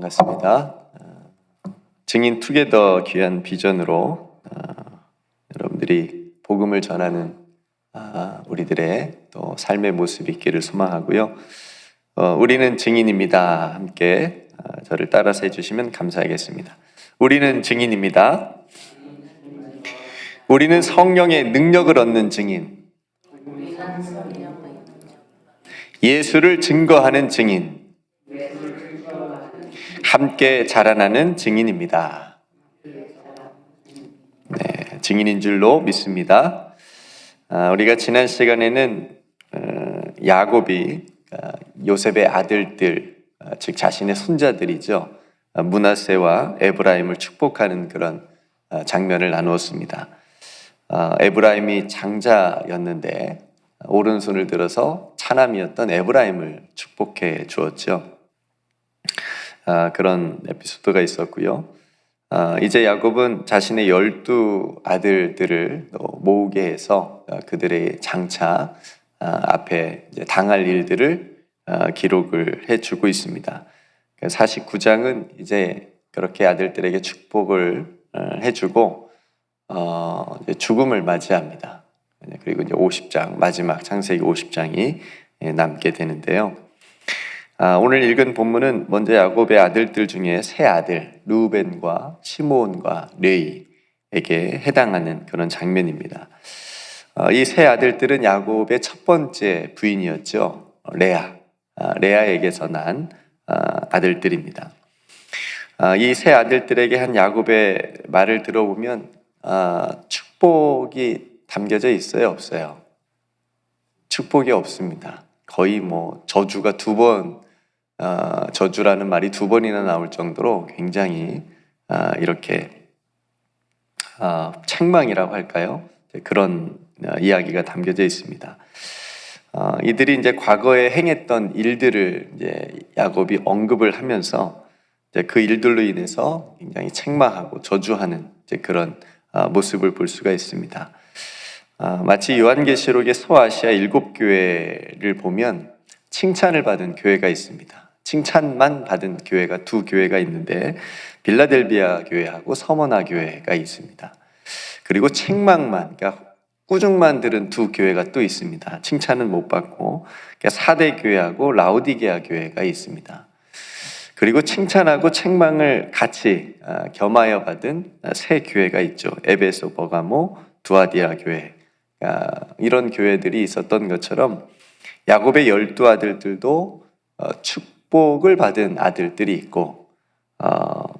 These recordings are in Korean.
반갑습니다. 증인 투게더 귀한 비전으로 여러분들이 복음을 전하는 우리들의 또 삶의 모습이 있기를 소망하고요. 우리는 증인입니다. 함께 저를 따라서 해주시면 감사하겠습니다. 우리는 증인입니다. 우리는 성령의 능력을 얻는 증인, 예수를 증거하는 증인, 함께 자라나는 증인입니다. 네, 증인인 줄로 믿습니다. 우리가 지난 시간에는 야곱이 요셉의 아들들, 즉 자신의 손자들이죠. 므낫세와 에브라임을 축복하는 그런 장면을 나누었습니다. 에브라임이 장자였는데 오른손을 들어서 차남이었던 에브라임을 축복해 주었죠. 그런 에피소드가 있었고요. 이제 야곱은 자신의 12 아들들을 모으게 해서 그들의 장차 앞에 이제 당할 일들을 기록을 해주고 있습니다. 49장은 이제 그렇게 아들들에게 축복을 해주고 이제 죽음을 맞이합니다. 그리고 이제 50장, 마지막 창세기 50장이 남게 되는데요. 오늘 읽은 본문은 먼저 야곱의 아들들 중에 세 아들 르우벤과 시므온과 레위에게 해당하는 그런 장면입니다. 이 세 아들들은 야곱의 첫 번째 부인이었죠. 레아에게서 난 아들들입니다. 이 세 아들들에게 한 야곱의 말을 들어보면 축복이 담겨져 있어요, 없어요? 축복이 없습니다. 거의 저주가 저주라는 말이 2번이나 나올 정도로 굉장히 이렇게 책망이라고 할까요? 그런 이야기가 담겨져 있습니다. 이들이 이제 과거에 행했던 일들을 이제 야곱이 언급을 하면서 이제 그 일들로 인해서 굉장히 책망하고 저주하는 이제 그런 모습을 볼 수가 있습니다. 마치 요한계시록의 서아시아 7교회를 보면 칭찬을 받은 교회가 있습니다. 칭찬만 받은 교회가 2 교회가 있는데 빌라델비아 교회하고 서머나 교회가 있습니다. 그리고 책망만, 그러니까 꾸중만 들은 2 교회가 또 있습니다. 칭찬은 못 받고 사대 교회하고 라우디게아 교회가 있습니다. 그리고 칭찬하고 책망을 같이 겸하여 받은 3 교회가 있죠. 에베소, 버가모, 두아디아 교회. 이런 교회들이 있었던 것처럼 야곱의 12 아들들도 축복을 받은 아들들이 있고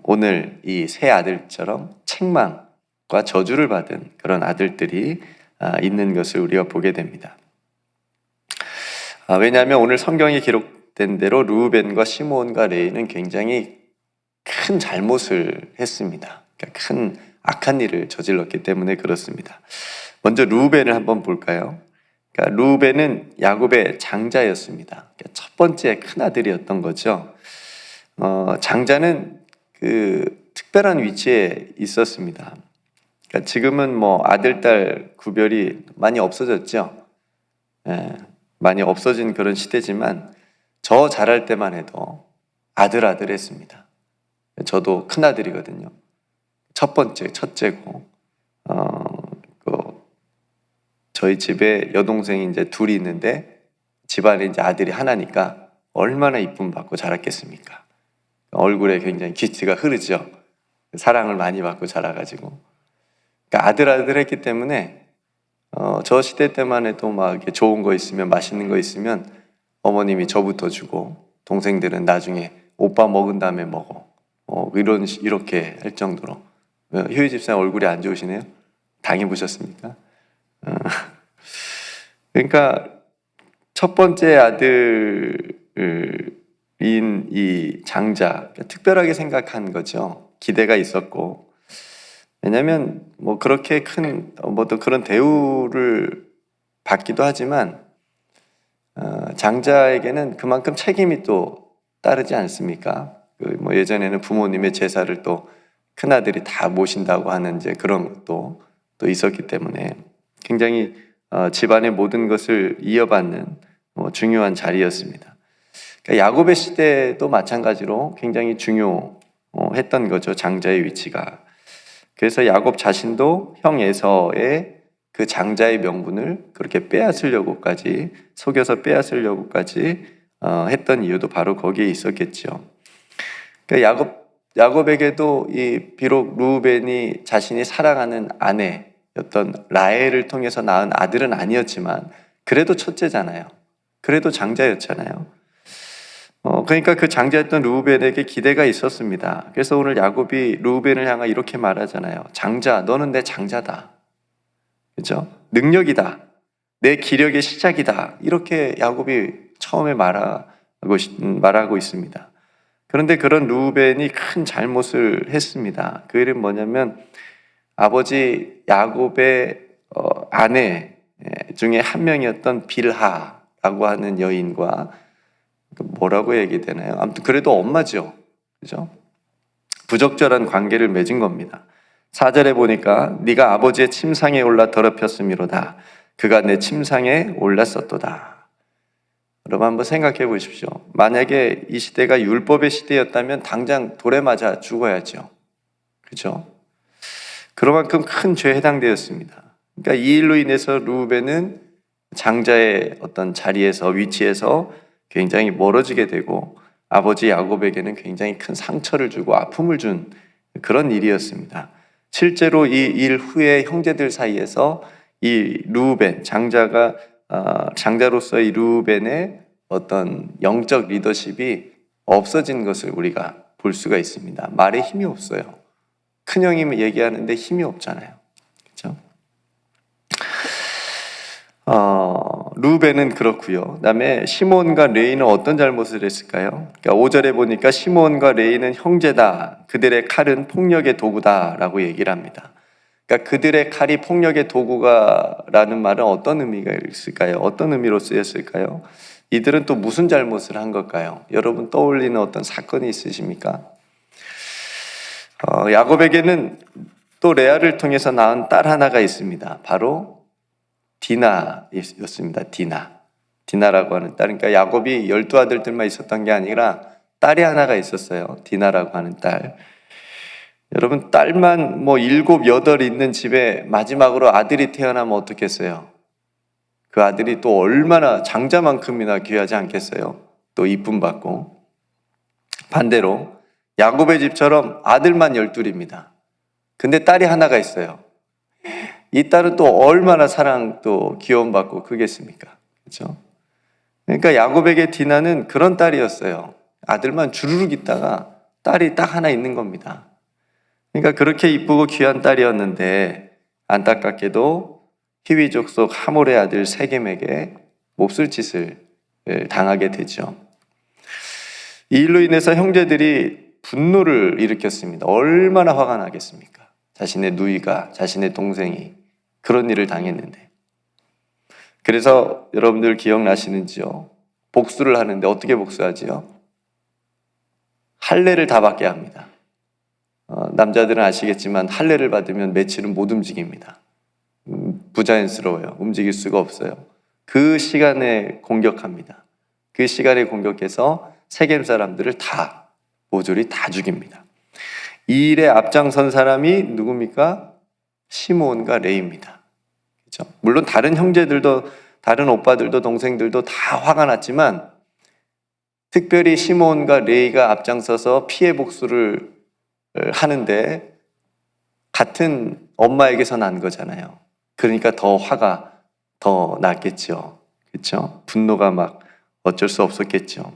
오늘 이 세 아들처럼 책망과 저주를 받은 그런 아들들이 있는 것을 우리가 보게 됩니다. 왜냐하면 오늘 성경에 기록된 대로 르우벤과 시므온과 레위는 굉장히 큰 잘못을 했습니다. 그러니까 큰 악한 일을 저질렀기 때문에 그렇습니다. 먼저 르우벤을 한번 볼까요? 그러니까 르우벤은 야곱의 장자였습니다. 그러니까 첫 번째 큰 아들이었던 거죠. 장자는 그 특별한 위치에 있었습니다. 그러니까 지금은 아들, 딸 구별이 많이 없어졌죠. 많이 없어진 그런 시대지만 저 자랄 때만 해도 아들 했습니다. 저도 큰 아들이거든요. 첫 번째, 첫째고 저희 집에 여동생이 이제 2이 있는데 집안에 이제 아들이 하나니까 얼마나 이쁨 받고 자랐겠습니까? 얼굴에 굉장히 기치가 흐르죠. 사랑을 많이 받고 자라가지고. 그러니까 아들 했기 때문에 저 시대 때만 해도 막 이렇게 좋은 거 있으면 맛있는 거 있으면 어머님이 저부터 주고 동생들은 나중에 오빠 먹은 다음에 먹어. 이렇게 할 정도로. 효희 집사님 얼굴이 안 좋으시네요? 당해보셨습니까? 그러니까 첫 번째 아들인 이 장자, 특별하게 생각한 거죠. 기대가 있었고, 왜냐하면 그렇게 큰 또 그런 대우를 받기도 하지만 장자에게는 그만큼 책임이 또 따르지 않습니까? 예전에는 부모님의 제사를 또 큰 아들이 다 모신다고 하는 이제 그런 것도 또 있었기 때문에 굉장히 집안의 모든 것을 이어받는 중요한 자리였습니다. 그러니까 야곱의 시대도 마찬가지로 굉장히 중요했던 거죠. 장자의 위치가. 그래서 야곱 자신도 형 에서의 그 장자의 명분을 그렇게 빼앗으려고까지, 속여서 빼앗으려고까지 했던 이유도 바로 거기에 있었겠죠. 그러니까 야곱에게도 비록 루벤이 자신이 사랑하는 아내였던 라헬을 통해서 낳은 아들은 아니었지만 그래도 첫째잖아요. 그래도 장자였잖아요. 그러니까 그 장자였던 루벤에게 기대가 있었습니다. 그래서 오늘 야곱이 루벤을 향해 이렇게 말하잖아요. 장자, 너는 내 장자다. 그죠? 능력이다. 내 기력의 시작이다. 이렇게 야곱이 처음에 말하고 있습니다. 그런데 그런 루벤이 큰 잘못을 했습니다. 그 일은 뭐냐면 아버지 야곱의 아내 중에 한 명이었던 빌하라고 하는 여인과 뭐라고 얘기되나요? 아무튼 그래도 엄마죠. 그죠? 부적절한 관계를 맺은 겁니다. 4절에 보니까 네가 아버지의 침상에 올라 더럽혔음이로다. 그가 내 침상에 올랐었도다. 여러분 한번 생각해 보십시오. 만약에 이 시대가 율법의 시대였다면 당장 돌에 맞아 죽어야죠. 그죠? 그만큼 큰 죄에 해당되었습니다. 그러니까 이 일로 인해서 루벤은 장자의 어떤 자리에서, 위치에서 굉장히 멀어지게 되고 아버지 야곱에게는 굉장히 큰 상처를 주고 아픔을 준 그런 일이었습니다. 실제로 이 일 후에 형제들 사이에서 이 루벤, 장자로서의 루벤의 어떤 영적 리더십이 없어진 것을 우리가 볼 수가 있습니다. 말에 힘이 없어요. 큰형이 얘기하는데 힘이 없잖아요. 그렇죠? 루벤은 그렇고요. 그다음에 시몬과 레이는 어떤 잘못을 했을까요? 그러니까 5절에 보니까 시몬과 레이는 형제다. 그들의 칼은 폭력의 도구다라고 얘기를 합니다. 그러니까 그들의 칼이 폭력의 도구가라는 말은 어떤 의미가 있을까요? 어떤 의미로 쓰였을까요? 이들은 또 무슨 잘못을 한 걸까요? 여러분 떠올리는 어떤 사건이 있으십니까? 야곱에게는 또 레아를 통해서 낳은 딸 하나가 있습니다. 바로 디나였습니다. 디나라고 하는 딸. 그러니까 야곱이 12아들들만 있었던 게 아니라 딸이 하나가 있었어요. 디나라고 하는 딸. 여러분 딸만 7, 8 있는 집에 마지막으로 아들이 태어나면 어떻겠어요? 그 아들이 또 얼마나 장자만큼이나 귀하지 않겠어요? 또 이쁨 받고. 반대로 야곱의 집처럼 아들만 12입니다. 근데 딸이 하나가 있어요. 이 딸은 또 얼마나 사랑 또 귀여움 받고 크겠습니까? 그렇죠? 그러니까 야곱에게 디나는 그런 딸이었어요. 아들만 주르륵 있다가 딸이 딱 하나 있는 겁니다. 그러니까 그렇게 이쁘고 귀한 딸이었는데 안타깝게도 히위족 속 하몰의 아들 세겜에게 몹쓸 짓을 당하게 되죠. 이 일로 인해서 형제들이 분노를 일으켰습니다. 얼마나 화가 나겠습니까? 자신의 누이가, 자신의 동생이 그런 일을 당했는데. 그래서 여러분들 기억나시는지요? 복수를 하는데 어떻게 복수하지요? 할례를 다 받게 합니다. 남자들은 아시겠지만 할례를 받으면 며칠은 못 움직입니다. 부자연스러워요. 움직일 수가 없어요. 그 시간에 공격합니다. 그 시간에 공격해서 세겜 사람들을 다 모조리 다 죽입니다. 이 일에 앞장선 사람이 누굽니까? 시몬과 레이입니다. 그렇죠? 물론 다른 형제들도, 다른 오빠들도, 동생들도 다 화가 났지만 특별히 시몬과 레이가 앞장서서 피해 복수를 하는데 같은 엄마에게서 난 거잖아요. 그러니까 더 화가 더 났겠죠. 그렇죠? 분노가 막 어쩔 수 없었겠죠.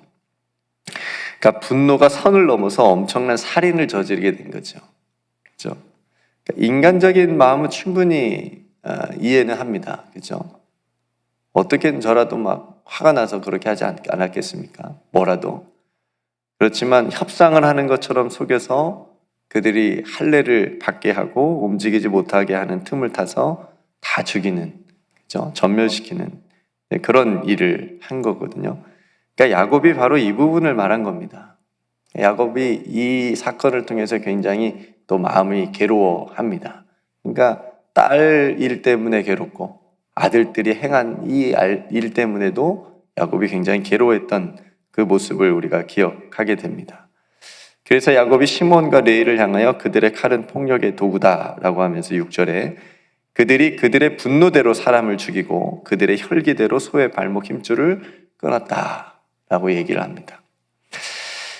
그러니까 분노가 선을 넘어서 엄청난 살인을 저지르게 된 거죠. 그렇죠? 그러니까 인간적인 마음은 충분히 이해는 합니다. 그렇죠? 어떻게든 저라도 막 화가 나서 그렇게 하지 않았겠습니까? 뭐라도. 그렇지만 협상을 하는 것처럼 속여서 그들이 할례를 받게 하고 움직이지 못하게 하는 틈을 타서 다 죽이는, 그렇죠? 전멸시키는 그런 일을 한 거거든요. 그러니까 야곱이 바로 이 부분을 말한 겁니다. 야곱이 이 사건을 통해서 굉장히 또 마음이 괴로워합니다. 그러니까 딸 일 때문에 괴롭고 아들들이 행한 이 일 때문에도 야곱이 굉장히 괴로워했던 그 모습을 우리가 기억하게 됩니다. 그래서 야곱이 시몬과 레위를 향하여 그들의 칼은 폭력의 도구다라고 하면서 6절에 그들이 그들의 분노대로 사람을 죽이고 그들의 혈기대로 소의 발목 힘줄을 끊었다라고 얘기를 합니다.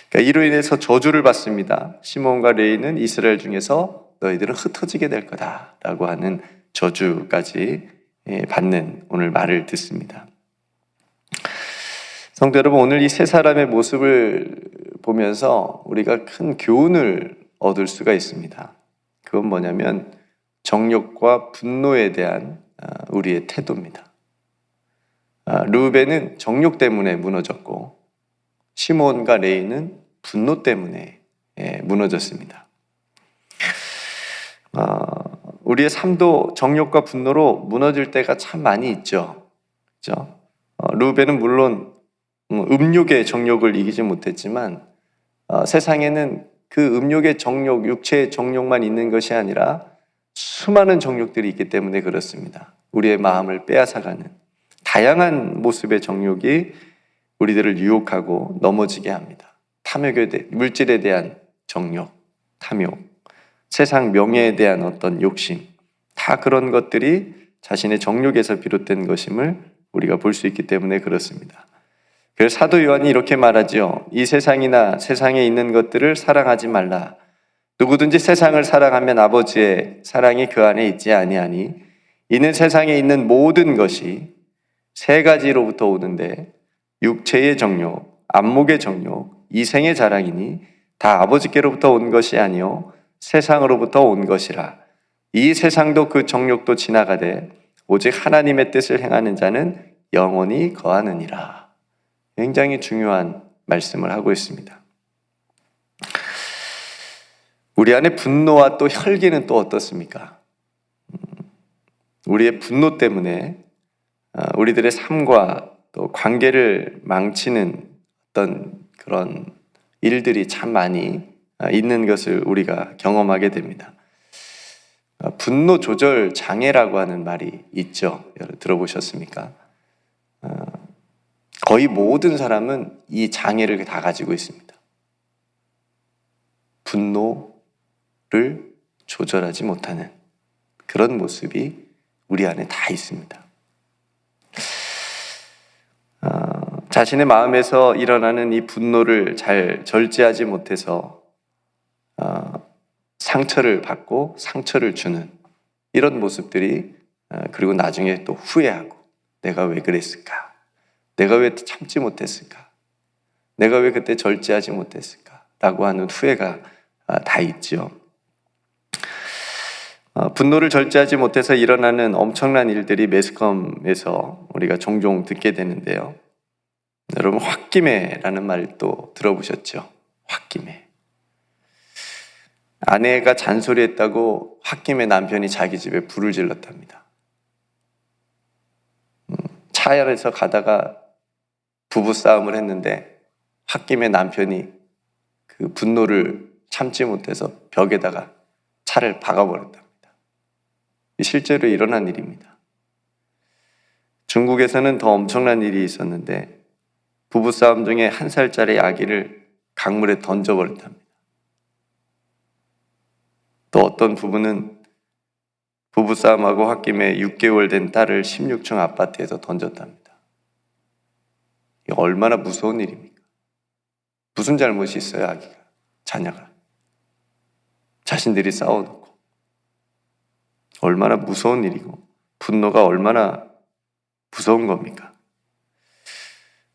그러니까 이로 인해서 저주를 받습니다. 시몬과 레위는 이스라엘 중에서 너희들은 흩어지게 될 거다라고 하는 저주까지 받는 오늘 말을 듣습니다. 성도 여러분, 오늘 이 세 사람의 모습을 보면서 우리가 큰 교훈을 얻을 수가 있습니다. 그건 뭐냐면 정욕과 분노에 대한 우리의 태도입니다. 르우벤은 정욕 때문에 무너졌고 시몬과 레위는 분노 때문에 무너졌습니다. 우리의 삶도 정욕과 분노로 무너질 때가 참 많이 있죠. 그렇죠? 르우벤은 물론 음욕의 정욕을 이기지 못했지만 세상에는 그 음욕의 정욕, 육체의 정욕만 있는 것이 아니라 수많은 정욕들이 있기 때문에 그렇습니다. 우리의 마음을 빼앗아가는 다양한 모습의 정욕이 우리들을 유혹하고 넘어지게 합니다. 탐욕에 물질에 대한 정욕, 탐욕, 세상 명예에 대한 어떤 욕심, 다 그런 것들이 자신의 정욕에서 비롯된 것임을 우리가 볼 수 있기 때문에 그렇습니다. 그래서 사도 요한이 이렇게 말하지요. 이 세상이나 세상에 있는 것들을 사랑하지 말라. 누구든지 세상을 사랑하면 아버지의 사랑이 그 안에 있지 아니하니 이는 세상에 있는 모든 것이 세 가지로부터 오는데 육체의 정욕, 안목의 정욕, 이생의 자랑이니 다 아버지께로부터 온 것이 아니요 세상으로부터 온 것이라. 이 세상도 그 정욕도 지나가되 오직 하나님의 뜻을 행하는 자는 영원히 거하느니라. 굉장히 중요한 말씀을 하고 있습니다. 우리 안에 분노와 또 혈기는 또 어떻습니까? 우리의 분노 때문에 우리들의 삶과 또 관계를 망치는 어떤 그런 일들이 참 많이 있는 것을 우리가 경험하게 됩니다. 분노 조절 장애라고 하는 말이 있죠. 여러분 들어보셨습니까? 거의 모든 사람은 이 장애를 다 가지고 있습니다. 분노를 조절하지 못하는 그런 모습이 우리 안에 다 있습니다. 자신의 마음에서 일어나는 이 분노를 잘 절제하지 못해서 상처를 받고 상처를 주는 이런 모습들이 그리고 나중에 또 후회하고 내가 왜 그랬을까? 내가 왜 참지 못했을까? 내가 왜 그때 절제하지 못했을까? 라고 하는 후회가 다 있죠. 분노를 절제하지 못해서 일어나는 엄청난 일들이 매스컴에서 우리가 종종 듣게 되는데요. 여러분 홧김에라는 말 또 들어보셨죠? 홧김에. 아내가 잔소리했다고 홧김에 남편이 자기 집에 불을 질렀답니다. 차 안에서 가다가 부부싸움을 했는데 홧김에 남편이 그 분노를 참지 못해서 벽에다가 차를 박아버렸답니다. 실제로 일어난 일입니다. 중국에서는 더 엄청난 일이 있었는데 부부싸움 중에 1살짜리 아기를 강물에 던져버렸답니다. 또 어떤 부부는 부부싸움하고 홧김에 6개월 된 딸을 16층 아파트에서 던졌답니다. 이게 얼마나 무서운 일입니까? 무슨 잘못이 있어요, 아기가, 자녀가. 자신들이 싸워놓고. 얼마나 무서운 일이고 분노가 얼마나 무서운 겁니까?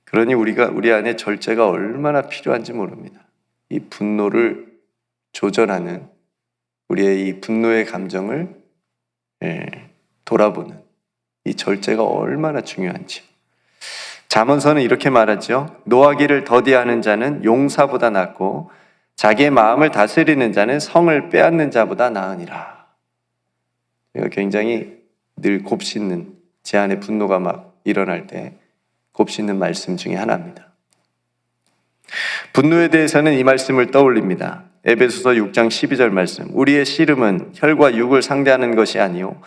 그러니 우리 안에 절제가 얼마나 필요한지 모릅니다. 이 분노를 조절하는 우리의 이 분노의 감정을 돌아보는 이 절제가 얼마나 중요한지. 잠언서는 이렇게 말하죠. 노하기를 더디하는 자는 용사보다 낫고 자기의 마음을 다스리는 자는 성을 빼앗는 자보다 나으니라. 굉장히 늘 곱씹는 제 안에 분노가 막 일어날 때 곱씹는 말씀 중에 하나입니다. 분노에 대해서는 이 말씀을 떠올립니다. 에베소서 6장 12절 말씀. 우리의 씨름은 혈과 육을 상대하는 것이 아니요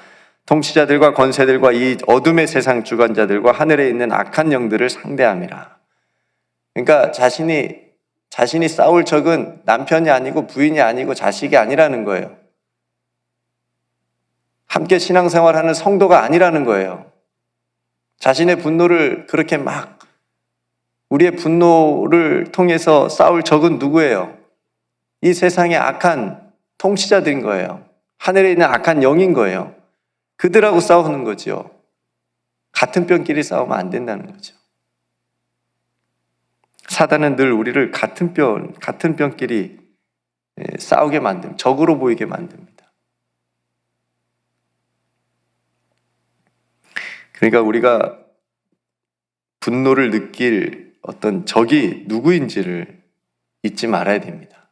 통치자들과 권세들과 이 어둠의 세상 주관자들과 하늘에 있는 악한 영들을 상대함이라. 그러니까 자신이 싸울 적은 남편이 아니고 부인이 아니고 자식이 아니라는 거예요. 함께 신앙생활하는 성도가 아니라는 거예요. 자신의 분노를 그렇게 막 우리의 분노를 통해서 싸울 적은 누구예요? 이 세상의 악한 통치자들인 거예요. 하늘에 있는 악한 영인 거예요. 그들하고 싸우는 거죠. 같은 뼈끼리 싸우면 안 된다는 거죠. 사단은 늘 우리를 같은 뼈끼리 싸우게 만듭니다. 적으로 보이게 만듭니다. 그러니까 우리가 분노를 느낄 어떤 적이 누구인지를 잊지 말아야 됩니다.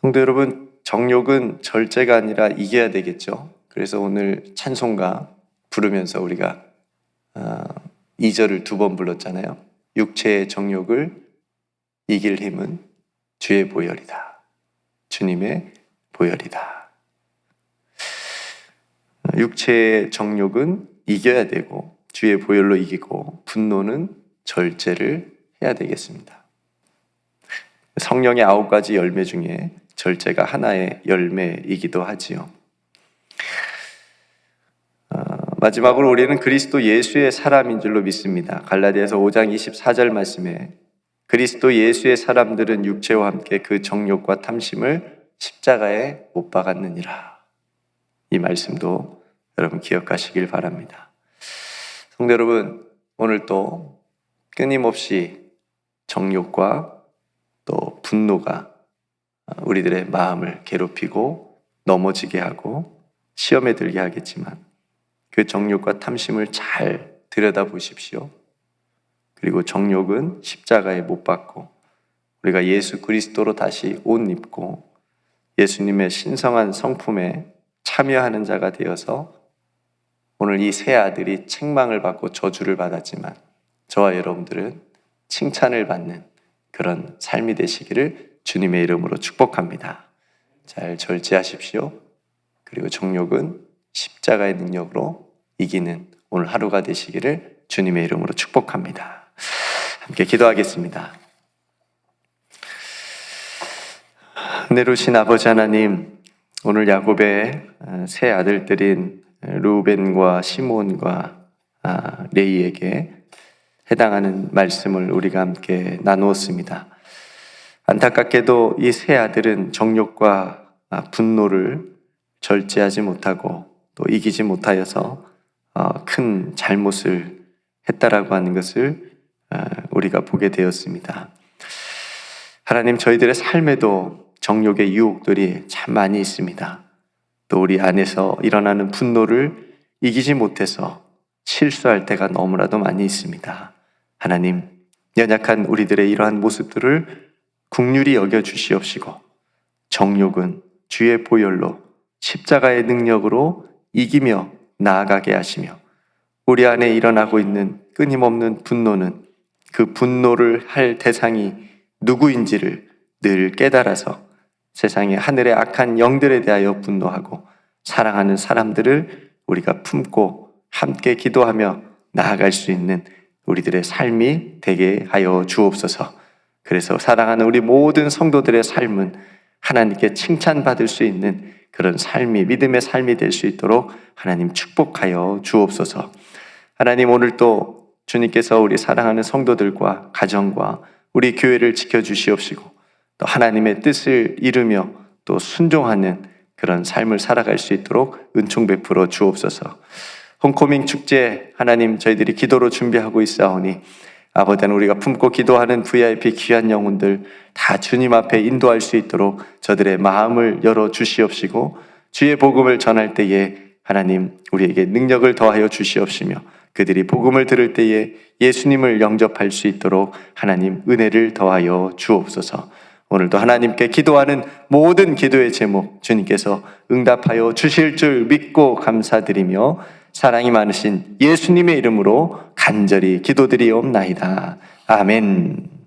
성도 여러분, 정욕은 절제가 아니라 이겨야 되겠죠. 그래서 오늘 찬송가 부르면서 우리가 2절을 2번 불렀잖아요. 육체의 정욕을 이길 힘은 주의 보혈이다. 주님의 보혈이다. 육체의 정욕은 이겨야 되고 주의 보혈로 이기고 분노는 절제를 해야 되겠습니다. 성령의 9가지 열매 중에 절제가 하나의 열매이기도 하지요. 마지막으로 우리는 그리스도 예수의 사람인 줄로 믿습니다. 갈라디아서 5장 24절 말씀에 그리스도 예수의 사람들은 육체와 함께 그 정욕과 탐심을 십자가에 못 박았느니라. 이 말씀도 여러분 기억하시길 바랍니다. 성도 여러분, 오늘 또 끊임없이 정욕과 또 분노가 우리들의 마음을 괴롭히고 넘어지게 하고 시험에 들게 하겠지만 그 정욕과 탐심을 잘 들여다보십시오. 그리고 정욕은 십자가에 못 박고 우리가 예수 그리스도로 다시 옷 입고 예수님의 신성한 성품에 참여하는 자가 되어서 오늘 이 세 아들이 책망을 받고 저주를 받았지만 저와 여러분들은 칭찬을 받는 그런 삶이 되시기를 주님의 이름으로 축복합니다. 잘 절제하십시오. 그리고 정욕은 십자가의 능력으로 이기는 오늘 하루가 되시기를 주님의 이름으로 축복합니다. 함께 기도하겠습니다. 은혜로우신 아버지 하나님, 오늘 야곱의 세 아들들인 루벤과 시몬과 레이에게 해당하는 말씀을 우리가 함께 나누었습니다. 안타깝게도 이 세 아들은 정욕과 분노를 절제하지 못하고 또 이기지 못하여서 큰 잘못을 했다라고 하는 것을 우리가 보게 되었습니다. 하나님, 저희들의 삶에도 정욕의 유혹들이 참 많이 있습니다. 또 우리 안에서 일어나는 분노를 이기지 못해서 실수할 때가 너무나도 많이 있습니다. 하나님, 연약한 우리들의 이러한 모습들을 긍휼히 여겨 주시옵시고 정욕은 주의 보혈로 십자가의 능력으로 이기며 나아가게 하시며 우리 안에 일어나고 있는 끊임없는 분노는 그 분노를 할 대상이 누구인지를 늘 깨달아서 세상의 하늘의 악한 영들에 대하여 분노하고 사랑하는 사람들을 우리가 품고 함께 기도하며 나아갈 수 있는 우리들의 삶이 되게 하여 주옵소서. 그래서 사랑하는 우리 모든 성도들의 삶은 하나님께 칭찬받을 수 있는 그런 삶이 믿음의 삶이 될 수 있도록 하나님 축복하여 주옵소서. 하나님, 오늘 또 주님께서 우리 사랑하는 성도들과 가정과 우리 교회를 지켜주시옵시고 또 하나님의 뜻을 이루며 또 순종하는 그런 삶을 살아갈 수 있도록 은총 베풀어 주옵소서. 홈커밍 축제 하나님, 저희들이 기도로 준비하고 있사오니 아버지, 우리가 품고 기도하는 VIP 귀한 영혼들 다 주님 앞에 인도할 수 있도록 저들의 마음을 열어 주시옵시고 주의 복음을 전할 때에 하나님 우리에게 능력을 더하여 주시옵시며 그들이 복음을 들을 때에 예수님을 영접할 수 있도록 하나님 은혜를 더하여 주옵소서. 오늘도 하나님께 기도하는 모든 기도의 제목 주님께서 응답하여 주실 줄 믿고 감사드리며 사랑이 많으신 예수님의 이름으로 간절히 기도드리옵나이다. 아멘.